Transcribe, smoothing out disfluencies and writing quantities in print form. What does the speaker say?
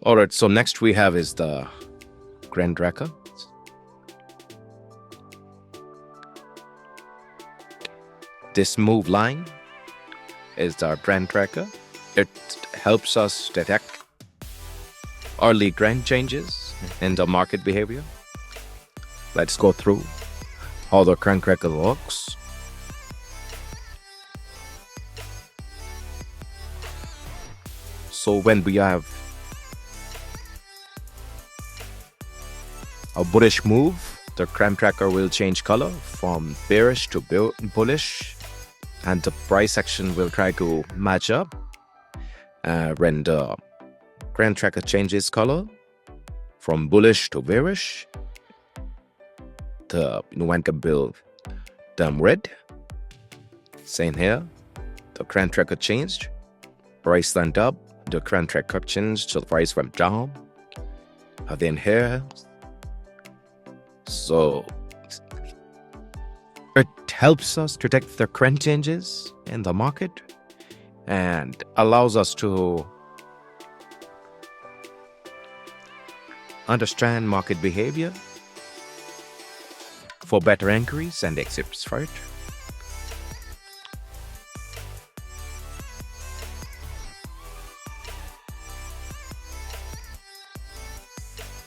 All right, so next we have is the Grand Tracker. This move line is the Grand Tracker. It helps us detect early trend changes in the market behavior. Let's go through how the Grand Tracker works. So when we have a bullish move, the Grand Tracker will change color from bearish to bullish, and the price action will try to match up. When the Grand Tracker changes color from bullish to bearish, the one can build them red. Same here, the Grand Tracker changed, price went up, the Grand Tracker changed, so the price went down. And then here, so it helps us detect the trend changes in the market and allows us to understand market behavior for better entries and exits, right?